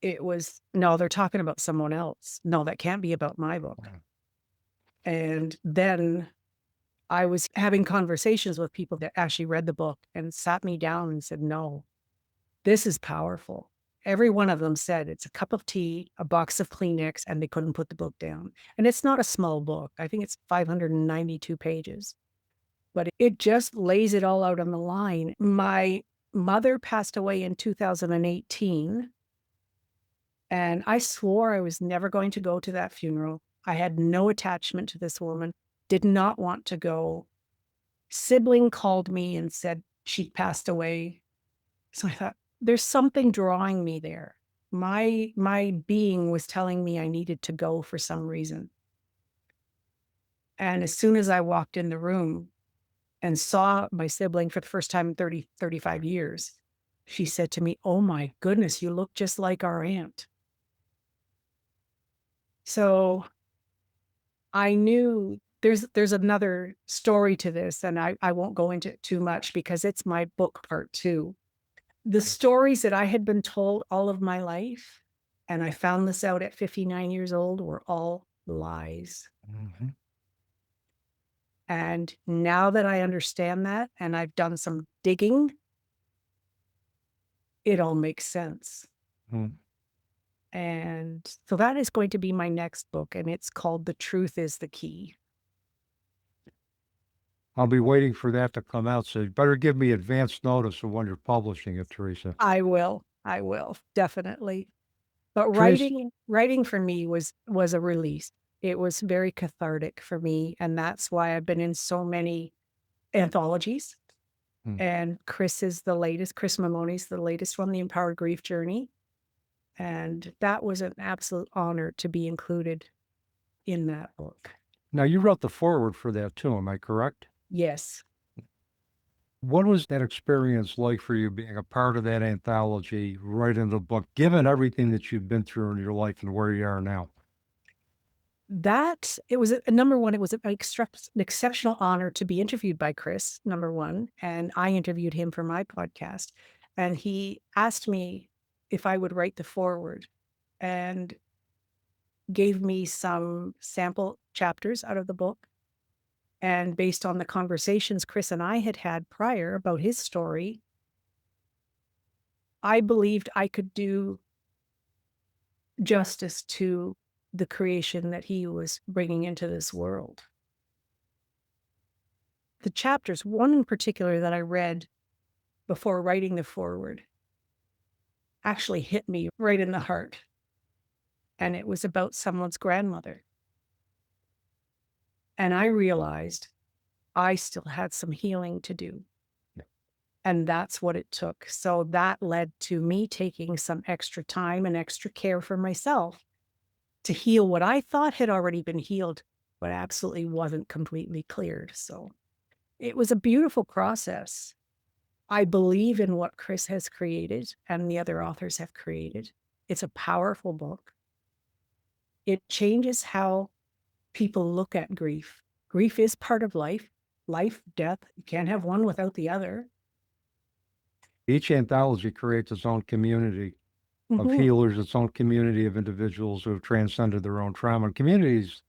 it was, no, they're talking about someone else. No, that can't be about my book. Wow. And then I was having conversations with people that actually read the book and sat me down and said, no, this is powerful. Every one of them said it's a cup of tea, a box of Kleenex, and they couldn't put the book down. And it's not a small book. I think it's 592 pages. But it just lays it all out on the line. My mother passed away in 2018, and I swore I was never going to go to that funeral. I had no attachment to this woman, did not want to go. Sibling called me and said she'd passed away. So I thought, there's something drawing me there. My being was telling me I needed to go for some reason. And as soon as I walked in the room and saw my sibling for the first time in 35 years, she said to me, "Oh my goodness, you look just like our aunt." So I knew there's another story to this, and I won't go into it too much because it's my book part two. The stories that I had been told all of my life, and I found this out at 59 years old, were all lies. Mhm. And now that I understand that and I've done some digging, it all makes sense. Mm. And so that is going to be my next book, and it's called The Truth is the Key. I'll be waiting for that to come out, so you better give me advance notice of when you're publishing it, Teresa. I will, definitely. But Teresa, writing for me was a release. It was very cathartic for me, and that's why I've been in so many anthologies. Mm. And Chris Mamoni's the latest one, The Empowered Grief Journey. And that was an absolute honor to be included in that book. Now you wrote the foreword for that too, am I correct? Yes. What was that experience like for you being a part of that anthology, writing the book, given everything that you've been through in your life and where you are now? It was number one, it was an exceptional honor to be interviewed by Chris, number one. And I interviewed him for my podcast. And he asked me if I would write the foreword and gave me some sample chapters out of the book. And based on the conversations Chris and I had prior about his story, I believed I could do justice to the creation that he was bringing into this world. The chapters, one in particular that I read before writing the foreword, actually hit me right in the heart. And it was about someone's grandmother. And I realized I still had some healing to do. Yeah. And that's what it took. So that led to me taking some extra time and extra care for myself to heal what I thought had already been healed, but absolutely wasn't completely cleared. So it was a beautiful process. I believe in what Chris has created and the other authors have created. It's a powerful book. It changes how people look at grief. Grief is part of life, death. You can't have one without the other. Each anthology creates its own community of healers, its own community of individuals who have transcended their own trauma. And community is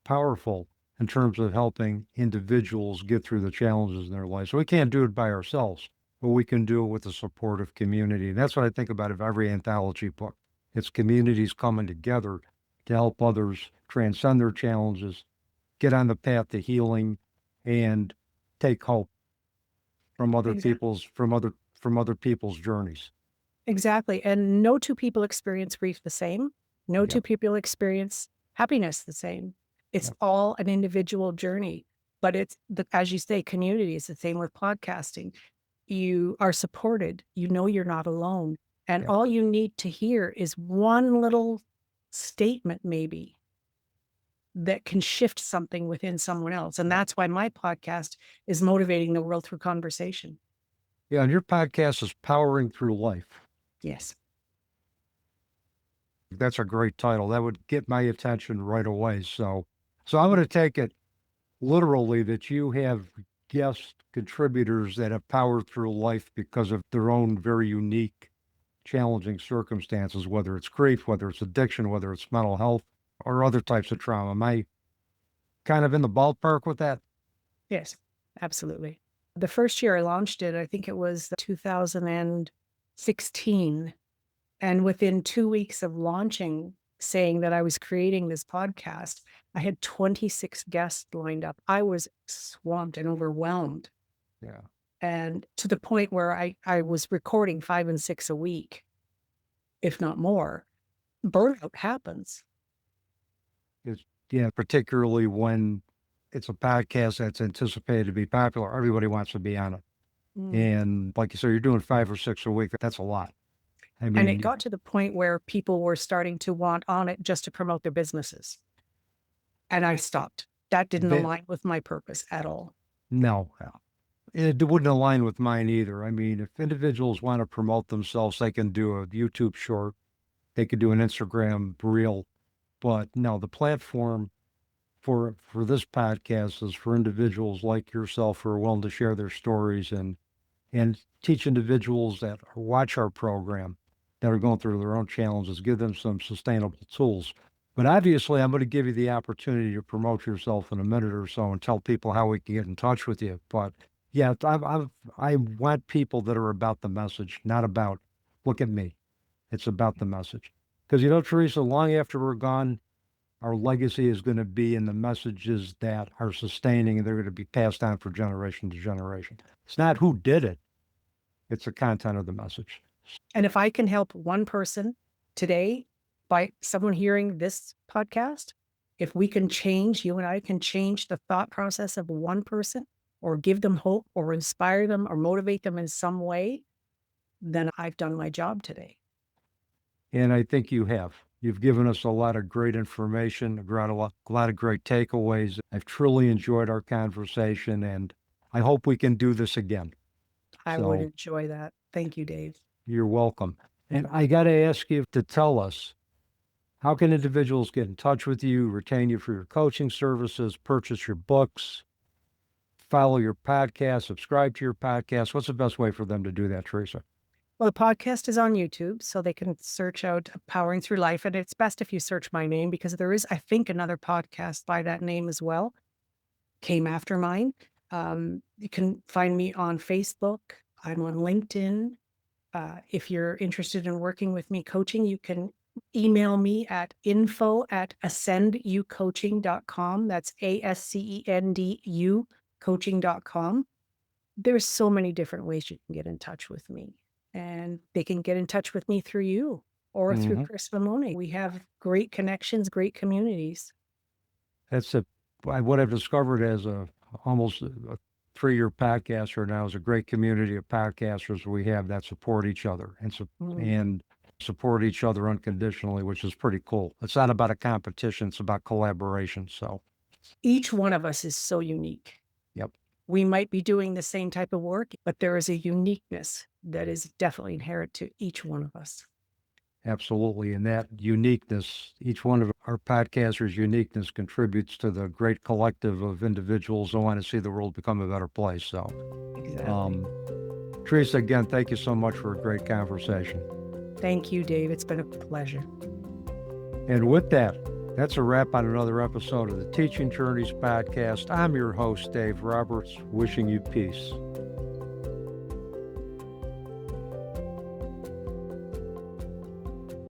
powerful in terms of helping individuals get through the challenges in their life. So we can't do it by ourselves, but we can do it with the support of community. And that's what I think about of every anthology book. It's communities coming together to help others transcend their challenges, get on the path to healing, and take hope from other Exactly. people's journeys. Exactly. And no two people experience grief the same. No two Yep. people experience happiness the same. It's Yep. all an individual journey, but as you say, community is the same with podcasting. You are supported. You know you're not alone. And Yep. all you need to hear is one little statement, maybe, that can shift something within someone else. And that's why my podcast is motivating the world through conversation. Yeah, and your podcast is Powering Through Life. Yes. That's a great title. That would get my attention right away. So I'm going to take it literally that you have guest contributors that have powered through life because of their own very unique, challenging circumstances, whether it's grief, whether it's addiction, whether it's mental health, or other types of trauma. Am I kind of in the ballpark with that? Yes, absolutely. The first year I launched it, I think it was 2016. And within 2 weeks of launching, saying that I was creating this podcast, I had 26 guests lined up. I was swamped and overwhelmed. Yeah. And to the point where I was recording 5 and 6 a week, if not more. Burnout happens. Yeah, particularly when it's a podcast that's anticipated to be popular. Everybody wants to be on it. And like you said, you're doing 5 or 6 a week. That's a lot. I And it mean, got to the point where people were starting to want on it just to promote their businesses. And I stopped. That didn't they, align with my purpose at all. no, it wouldn't align with mine either. I mean, if individuals want to promote themselves, they can do a YouTube short, they could do an Instagram reel, but no, the platform for this podcast is for individuals like yourself who are willing to share their stories and teach individuals that watch our program that are going through their own challenges, give them some sustainable tools. But obviously, I'm going to give you the opportunity to promote yourself in a minute or so and tell people how we can get in touch with you. But yeah, I want people that are about the message, not about, look at me. It's about the message. Because, Teresa, long after we're gone, our legacy is going to be in the messages that are sustaining and they're going to be passed on for generation to generation. It's not who did it, it's the content of the message. And if I can help one person today by someone hearing this podcast, if we can change, you and I can change the thought process of one person or give them hope or inspire them or motivate them in some way, then I've done my job today. And I think you have. You've given us a lot of great information, a lot of great takeaways. I've truly enjoyed our conversation, and I hope we can do this again. I would enjoy that. Thank you, Dave. You're welcome. And I got to ask you to tell us, how can individuals get in touch with you, retain you for your coaching services, purchase your books, follow your podcast, subscribe to your podcast? What's the best way for them to do that, Teresa? Well, the podcast is on YouTube, so they can search out Powering Through Life. And it's best if you search my name because there is, I think, another podcast by that name as well, came after mine. You can find me on Facebook. I'm on LinkedIn. If you're interested in working with me coaching, you can email me at info@ascenducoaching.com. That's ASCENDU coaching.com. There's so many different ways you can get in touch with me. And they can get in touch with me through you or through Chris Mamone. We have great connections, great communities. That's what I've discovered as almost a 3-year podcaster now is a great community of podcasters we have that support each other and support each other unconditionally, which is pretty cool. It's not about a competition, it's about collaboration. So each one of us is so unique. Yep. We might be doing the same type of work, but there is a uniqueness that is definitely inherent to each one of us. Absolutely. And that uniqueness, each one of our podcasters' uniqueness contributes to the great collective of individuals who want to see the world become a better place. So, exactly. Teresa, again, thank you so much for a great conversation. Thank you, Dave. It's been a pleasure. And with that, that's a wrap on another episode of the Teaching Journeys podcast. I'm your host, Dave Roberts, wishing you peace.